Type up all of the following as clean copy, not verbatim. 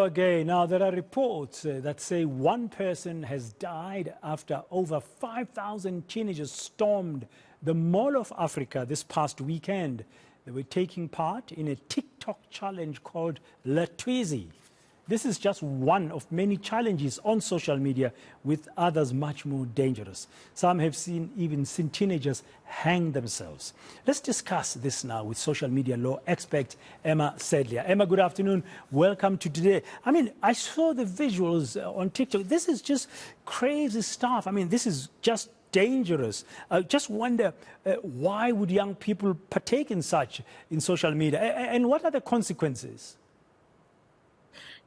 again. Now, there are reports that say one person has died after over 5,000 teenagers stormed the Mall of Africa this past weekend. They were taking part in a TikTok challenge called Latwizi. This is just one of many challenges on social media, with others much more dangerous. Some have even seen teenagers hang themselves. Let's discuss this now with social media law expert Emma Sedlia. Emma, good afternoon. Welcome to today. I mean, I saw the visuals on TikTok. This is just crazy stuff. I mean, this is just dangerous. I just wonder, why would young people partake in such in social media? And what are the consequences?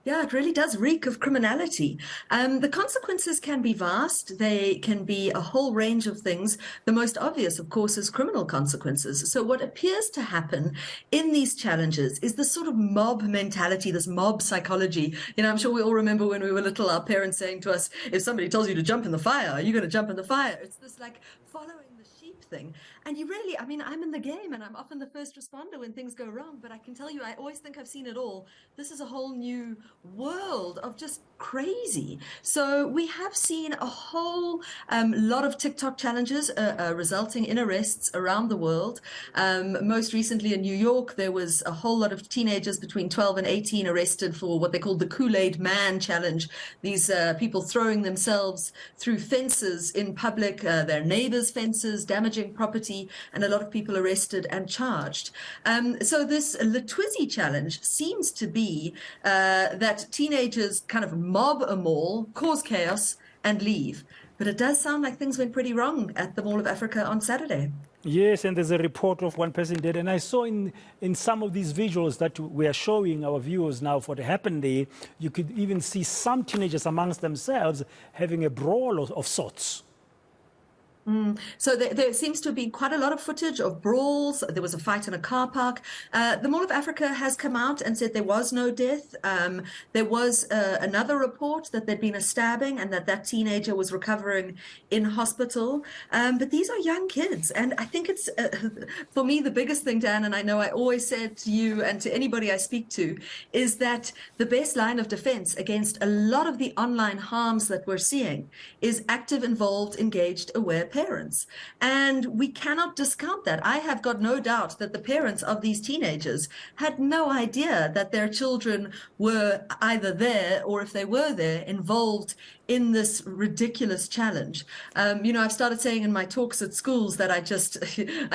Yeah, it really does reek of criminality. The consequences can be vast. They can be a whole range of things. The most obvious, of course, is criminal consequences. So what appears to happen in these challenges is this sort of mob mentality, this mob psychology. You know, I'm sure we all remember when we were little, our parents saying to us, if somebody tells you to jump in the fire, are you going to jump in the fire? It's this like following the sheep thing. And you really, I mean, I'm in the game and I'm often the first responder when things go wrong, but I can tell you, I always think I've seen it all. This is a whole new world of just crazy. So we have seen a whole lot of TikTok challenges resulting in arrests around the world. Most recently in New York, there was a whole lot of teenagers between 12 and 18 arrested for what they called the Kool-Aid Man challenge. These people throwing themselves through fences in public, their neighbors' fences, damaging property, and a lot of people arrested and charged. So this Latwizi challenge seems to be that teenagers kind of mob a mall, cause chaos, and leave. But it does sound like things went pretty wrong at the Mall of Africa on Saturday. Yes, and there's a report of one person dead. And I saw in some of these visuals that we are showing our viewers now for what happened there, you could even see some teenagers amongst themselves having a brawl of sorts. So there seems to have been quite a lot of footage of brawls. There was a fight in a car park. The Mall of Africa has come out and said there was no death. There was another report that there'd been a stabbing and that teenager was recovering in hospital. But these are young kids. And I think it's, for me, the biggest thing, Dan, and I know I always said to you and to anybody I speak to, is that the best line of defense against a lot of the online harms that we're seeing is active, involved, engaged, aware parents. And we cannot discount that. I have got no doubt that the parents of these teenagers had no idea that their children were either there, or if they were there, involved in this ridiculous challenge. You know, I've started saying in my talks at schools that I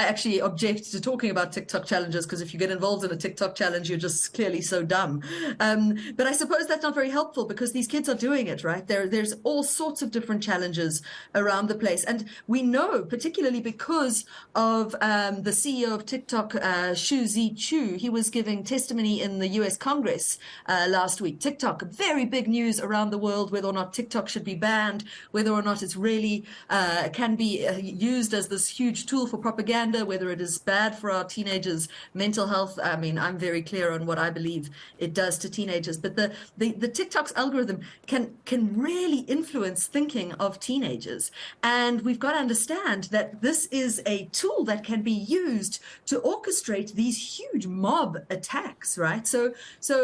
actually object to talking about TikTok challenges, because if you get involved in a TikTok challenge, you're just clearly so dumb. But I suppose that's not very helpful, because these kids are doing it, right? There's all sorts of different challenges around the place. And we know, particularly because of the CEO of TikTok, Shu Chu, he was giving testimony in the US Congress last week. TikTok, very big news around the world, whether or not TikTok should be banned, whether or not it's really can be used as this huge tool for propaganda, whether it is bad for our teenagers' mental health. I mean, I'm very clear on what I believe it does to teenagers, but the TikTok's algorithm can really influence thinking of teenagers. And we've got to understand that this is a tool that can be used to orchestrate these huge mob attacks, right? So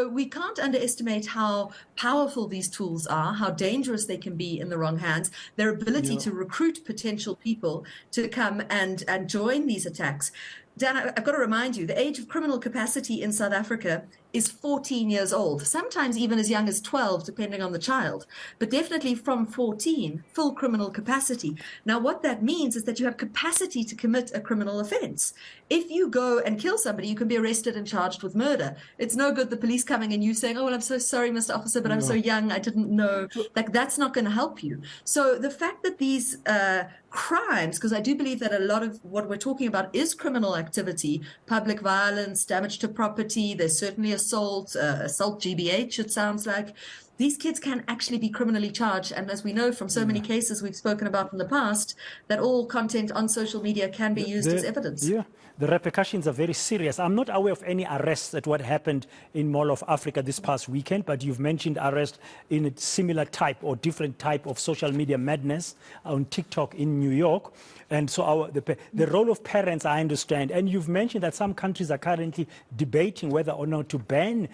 we can't underestimate how powerful these tools are, how dangerous they can be in the wrong hands, their ability to recruit potential people to come and join these attacks. Dan, I've got to remind you, the age of criminal capacity in South Africa is 14 years old, sometimes even as young as 12, depending on the child, but definitely from 14, full criminal capacity. Now, what that means is that you have capacity to commit a criminal offense. If you go and kill somebody, you can be arrested and charged with murder. It's no good the police coming and you saying, oh, well, I'm so sorry, Mr. Officer, but I'm so young, I didn't know. Like, that's not going to help you. So the fact that these crimes, because I do believe that a lot of what we're talking about is criminal activity, public violence, damage to property, there's certainly assault GBH, it sounds like. these kids can actually be criminally charged. And as we know from so many cases we've spoken about in the past, that all content on social media can be used as evidence. Yeah, the repercussions are very serious. I'm not aware of any arrests at what happened in Mall of Africa this past weekend, but you've mentioned arrest in a similar type or different type of social media madness on TikTok in New York. And so the role of parents, I understand. And you've mentioned that some countries are currently debating whether or not to ban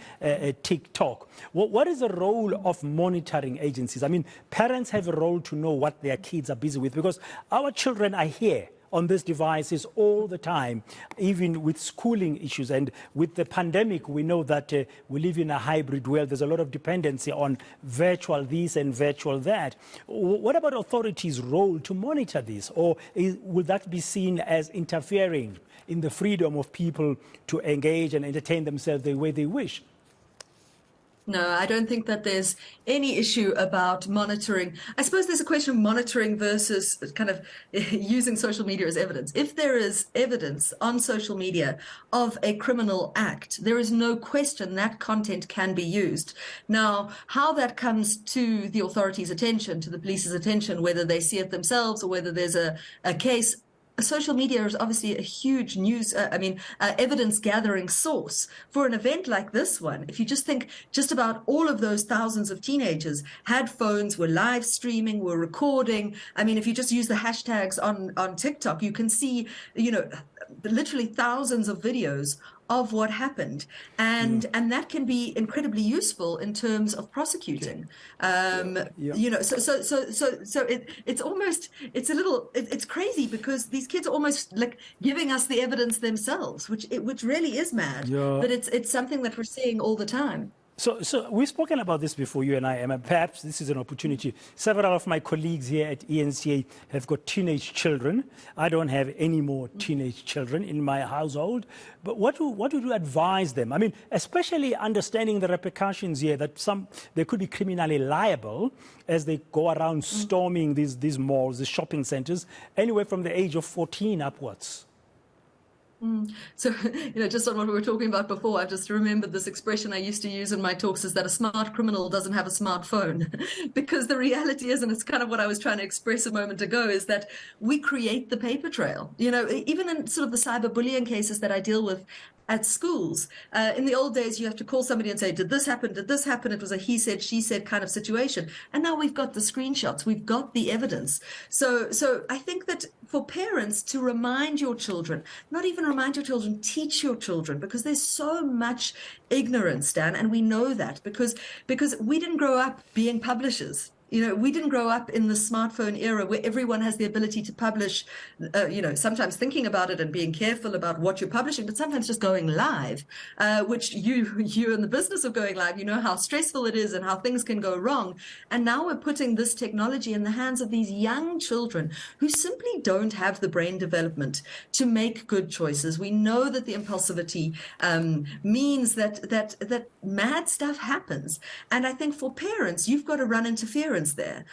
TikTok. What is the role of monitoring agencies? I mean, parents have a role to know what their kids are busy with, because our children are here on these devices all the time, even with schooling issues. And with the pandemic, we know that we live in a hybrid world. There's a lot of dependency on virtual this and virtual that. What about authorities' role to monitor this? Or will that be seen as interfering in the freedom of people to engage and entertain themselves the way they wish? No, I don't think that there's any issue about monitoring. I suppose there's a question of monitoring versus kind of using social media as evidence. If there is evidence on social media of a criminal act, there is no question that content can be used. Now, how that comes to the authorities' attention, to the police's attention, whether they see it themselves or whether there's a case, social media is obviously a huge evidence gathering source for an event like this one. If you just think just about all of those thousands of teenagers had phones, were live streaming, were recording. I mean, if you just use the hashtags on TikTok, you can see, literally thousands of videos of what happened, and that can be incredibly useful in terms of prosecuting. It's crazy because these kids are almost like giving us the evidence themselves, which really is mad. But it's something that we're seeing all the time. So we've spoken about this before, you and I, and perhaps this is an opportunity. Several of my colleagues here at ENCA have got teenage children. I don't have any more teenage children in my household. But what would you advise them? I mean, especially understanding the repercussions here, that they could be criminally liable as they go around storming these malls, these shopping centers, anywhere from the age of 14 upwards. So, just on what we were talking about before, I've just remembered this expression I used to use in my talks, is that a smart criminal doesn't have a smartphone. Because the reality is, and it's kind of what I was trying to express a moment ago, is that we create the paper trail. Even in sort of the cyberbullying cases that I deal with at schools, in the old days, you have to call somebody and say, did this happen? Did this happen? It was a he said, she said kind of situation. And now we've got the screenshots. We've got the evidence. So I think that for parents to remind your children, not even remind your children, teach your children, because there's so much ignorance, Dan, and we know that because we didn't grow up being publishers. We didn't grow up in the smartphone era where everyone has the ability to publish, sometimes thinking about it and being careful about what you're publishing, but sometimes just going live, which you're in the business of going live. You know how stressful it is and how things can go wrong. And now we're putting this technology in the hands of these young children who simply don't have the brain development to make good choices. We know that the impulsivity means that mad stuff happens. And I think for parents, you've got to run interference there.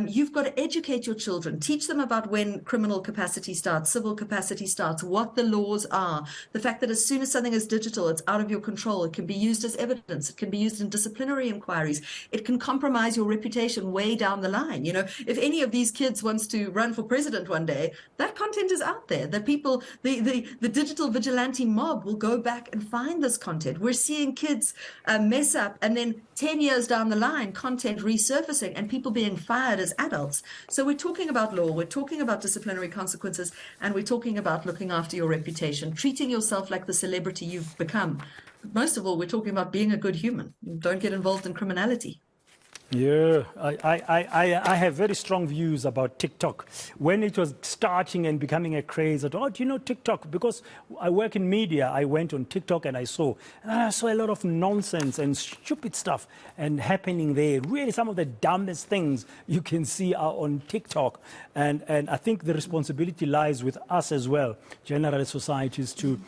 You've got to educate your children, teach them about when criminal capacity starts, civil capacity starts, what the laws are, the fact that as soon as something is digital, it's out of your control. It can be used as evidence. It can be used in disciplinary inquiries. It can compromise your reputation way down the line. If any of these kids wants to run for president one day, that content is out there. That people, the digital vigilante mob will go back and find this content. We're seeing kids mess up, and then 10 years down the line, content resurfacing and people being fired as adults. So we're talking about law, we're talking about disciplinary consequences, and we're talking about looking after your reputation, treating yourself like the celebrity you've become. Most of all, we're talking about being a good human. Don't get involved in criminality. Yeah, I have very strong views about TikTok. When it was starting and becoming a craze, I thought, do you know TikTok? Because I work in media, I went on TikTok and I saw a lot of nonsense and stupid stuff and happening there. Really, some of the dumbest things you can see are on TikTok. And I think the responsibility lies with us as well, general societies, to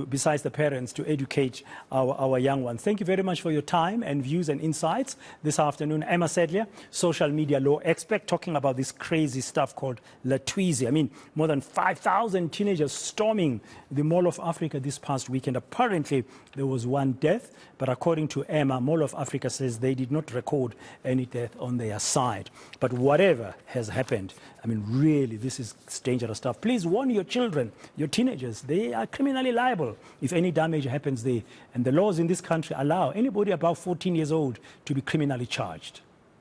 besides the parents, to educate our young ones. Thank you very much for your time and views and insights this afternoon. Emma Sedlia, social media law expert, talking about this crazy stuff called Latwizi. I mean, more than 5,000 teenagers storming the Mall of Africa this past weekend. Apparently, there was one death, but according to Emma, Mall of Africa says they did not record any death on their side. But whatever has happened, I mean, really, this is dangerous stuff. Please warn your children, your teenagers. They are criminally liable if any damage happens there. And the laws in this country allow anybody above 14 years old to be criminally charged.